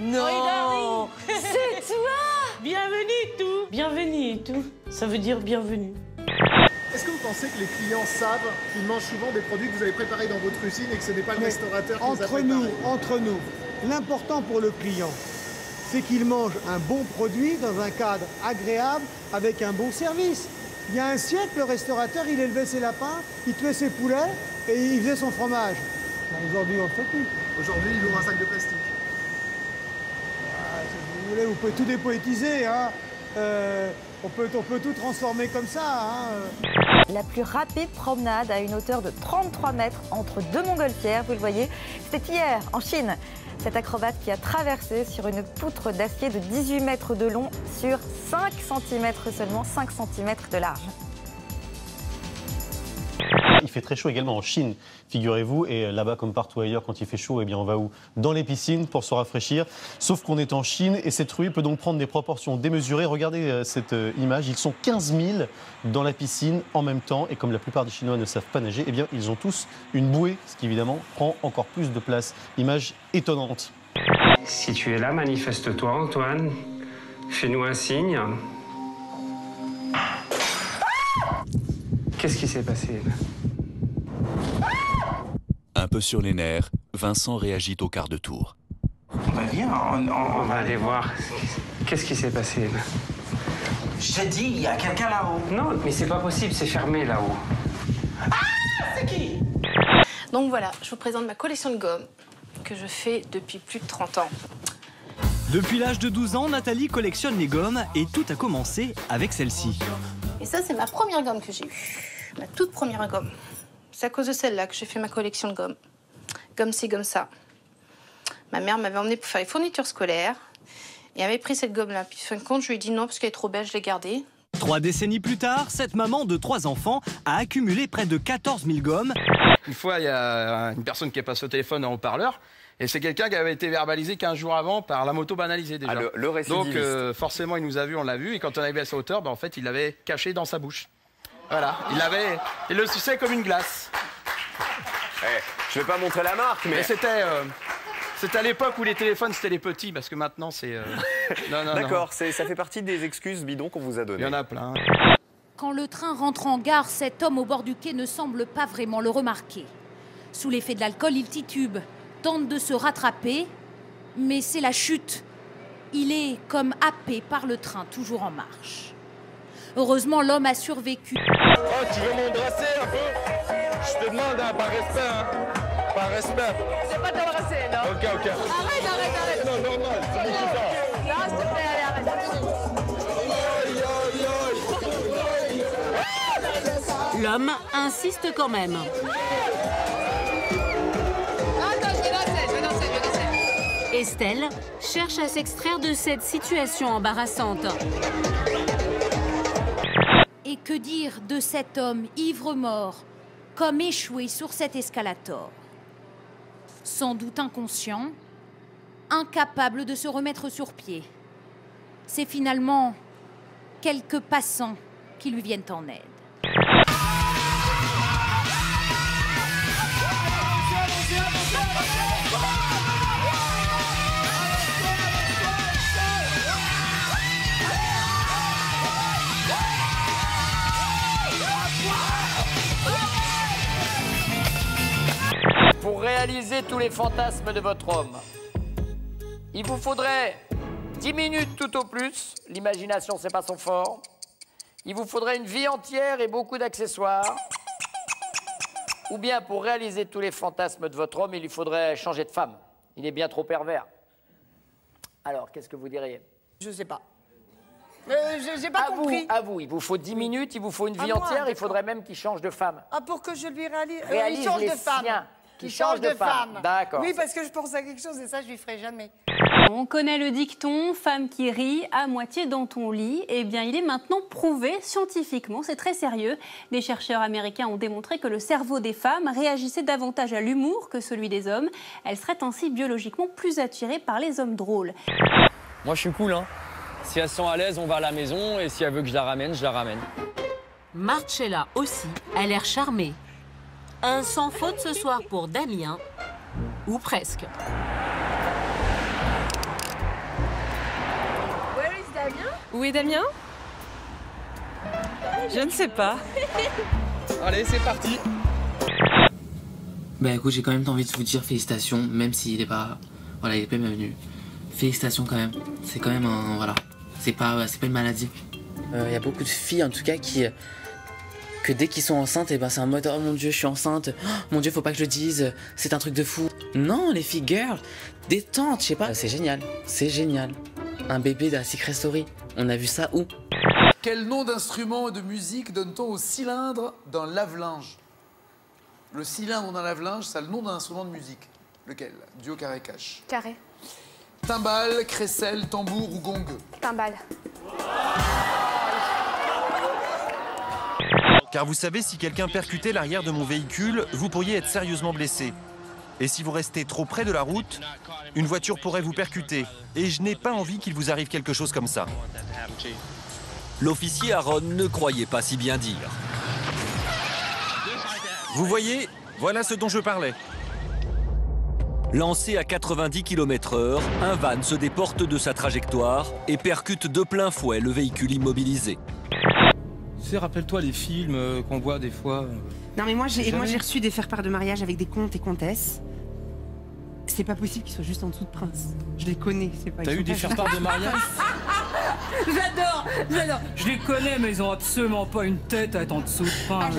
Non. C'est toi. Bienvenue tout. Bienvenue tout. Ça veut dire bienvenue. Est-ce que vous pensez que les clients savent qu'ils mangent souvent des produits que vous avez préparés dans votre cuisine et que ce n'est pas le restaurateur qui les a préparés? Entre nous, l'important pour le client, c'est qu'il mange un bon produit dans un cadre agréable avec un bon service. Il y a un siècle, le restaurateur, il élevait ses lapins, il tuait ses poulets et il faisait son fromage. Aujourd'hui, on ne le fait plus. Aujourd'hui, il ouvre un sac de plastique. Ah, si vous voulez, vous pouvez tout dépoétiser, hein. On peut tout transformer comme ça, hein. La plus rapide promenade à une hauteur de 33 mètres entre deux montgolfières, vous le voyez. C'était hier, en Chine. Cet acrobate qui a traversé sur une poutre d'acier de 18 mètres de long sur 5 cm seulement, 5 cm de large. Il fait très chaud également en Chine, figurez-vous, et là-bas comme partout ailleurs, quand il fait chaud, eh bien on va où? Dans les piscines pour se rafraîchir, sauf qu'on est en Chine et cette ruée peut donc prendre des proportions démesurées. Regardez cette image, ils sont 15 000 dans la piscine en même temps et comme la plupart des Chinois ne savent pas nager, eh bien ils ont tous une bouée, ce qui évidemment prend encore plus de place. Image étonnante. Si tu es là, manifeste-toi, Antoine. Fais-nous un signe. Qu'est-ce qui s'est passé là? Un peu sur les nerfs, Vincent réagit au quart de tour. Bah viens, on va aller voir. Qu'est-ce qui s'est passé là? Je t'ai dit, il y a quelqu'un là-haut. Non, mais c'est pas possible, c'est fermé là-haut. Ah, c'est qui? Donc voilà, je vous présente ma collection de gommes que je fais depuis plus de 30 ans. Depuis l'âge de 12 ans, Nathalie collectionne les gommes et tout a commencé avec celle-ci. Et ça, c'est ma première gomme que j'ai eue. Ma toute première gomme. C'est à cause de celle-là que j'ai fait ma collection de gommes. Gomme ci, gomme ça. Ma mère m'avait emmenée pour faire les fournitures scolaires. Et elle avait pris cette gomme-là. Puis, fin de compte, je lui ai dit non parce qu'elle est trop belle, je l'ai gardée. 3 décennies plus tard, cette maman de 3 enfants a accumulé près de 14 000 gommes. Une fois, il y a une personne qui est passée au téléphone en haut-parleur. Et c'est quelqu'un qui avait été verbalisé 15 jours avant par la moto banalisée déjà. Ah, le récidiviste. Donc forcément, il nous a vus, on l'a vu. Et quand on est arrivé à sa hauteur, en fait, il l'avait caché dans sa bouche. Voilà, il le suçait comme une glace. Je vais pas montrer la marque, mais c'était à l'époque où les téléphones, c'était les petits, parce que maintenant, c'est... D'accord, ça fait partie des excuses bidons qu'on vous a données. Il y en a plein. Quand le train rentre en gare, cet homme au bord du quai ne semble pas vraiment le remarquer. Sous l'effet de l'alcool, il titube, tente de se rattraper, mais c'est la chute. Il est comme happé par le train, toujours en marche. Heureusement, l'homme a survécu. Oh, tu veux m'embrasser un peu? Je te demande, hein, par respect, hein. Par respect. C'est pas t'embrasser, non? Ok. Arrête. Non, normal, c'est moi qui parle. Non, s'il te plaît, allez, arrête. L'homme insiste quand même. Attends, je vais danser. Estelle cherche à s'extraire de cette situation embarrassante. Et que dire de cet homme ivre-mort, comme échoué sur cet escalator? Sans doute inconscient, incapable de se remettre sur pied. C'est finalement quelques passants qui lui viennent en aide. Pour réaliser tous les fantasmes de votre homme, il vous faudrait 10 minutes tout au plus. L'imagination, c'est pas son fort. Il vous faudrait une vie entière et beaucoup d'accessoires. Ou bien, pour réaliser tous les fantasmes de votre homme, il lui faudrait changer de femme. Il est bien trop pervers. Alors, qu'est-ce que vous diriez? Je sais pas. J'ai pas compris. À vous, il vous faut 10 minutes, il vous faut une vie entière, il faudrait même qu'il change de femme. Ah, pour que je lui réalise Réalise il change les de femme. siens. Il change de femme. D'accord. Oui, parce que je pense à quelque chose et ça, je lui ferai jamais. On connaît le dicton « femme qui rit à moitié dans ton lit ». Eh bien, il est maintenant prouvé scientifiquement, c'est très sérieux. Des chercheurs américains ont démontré que le cerveau des femmes réagissait davantage à l'humour que celui des hommes. Elles seraient ainsi biologiquement plus attirées par les hommes drôles. Moi, je suis cool, hein. Si elle se sent à l'aise, on va à la maison. Et si elle veut que je la ramène, je la ramène. Marcella aussi a l'air charmée. Un sans faute ce soir pour Damien, ou presque. Où est Damien? Je ne sais pas. Allez, c'est parti. Bah écoute, j'ai quand même envie de vous dire félicitations, même s'il est pas... Voilà, il est pas bienvenu. Félicitations quand même. C'est quand même un... Voilà. C'est pas une maladie. Il y a beaucoup de filles en tout cas qui... que dès qu'ils sont enceintes, et ben c'est en mode oh mon dieu je suis enceinte, oh, mon dieu faut pas que je le dise, c'est un truc de fou. Non les filles girl, détente, je sais pas, c'est génial, c'est génial. Un bébé de la Secret Story, on a vu ça où? Quel nom d'instrument et de musique donne-t-on au cylindre d'un lave-linge? Le cylindre d'un lave-linge, ça a le nom d'un instrument de musique. Lequel? Duo, carré, cache. Carré. Timbale, crécelle, tambour ou gong? Timbale. Car vous savez, si quelqu'un percutait l'arrière de mon véhicule, vous pourriez être sérieusement blessé. Et si vous restez trop près de la route, une voiture pourrait vous percuter. Et je n'ai pas envie qu'il vous arrive quelque chose comme ça. L'officier Aaron ne croyait pas si bien dire. Vous voyez, voilà ce dont je parlais. Lancé à 90 km/h, un van se déporte de sa trajectoire et percute de plein fouet le véhicule immobilisé. Tu sais, rappelle-toi les films qu'on voit des fois. Non mais moi j'ai reçu des faire-part de mariage avec des comtes et comtesses. C'est pas possible qu'ils soient juste en dessous de prince. Je les connais, c'est pas... T'as eu des faire-part de mariage? J'adore, j'adore. Je les connais, mais ils ont absolument pas une tête à être en dessous de prince.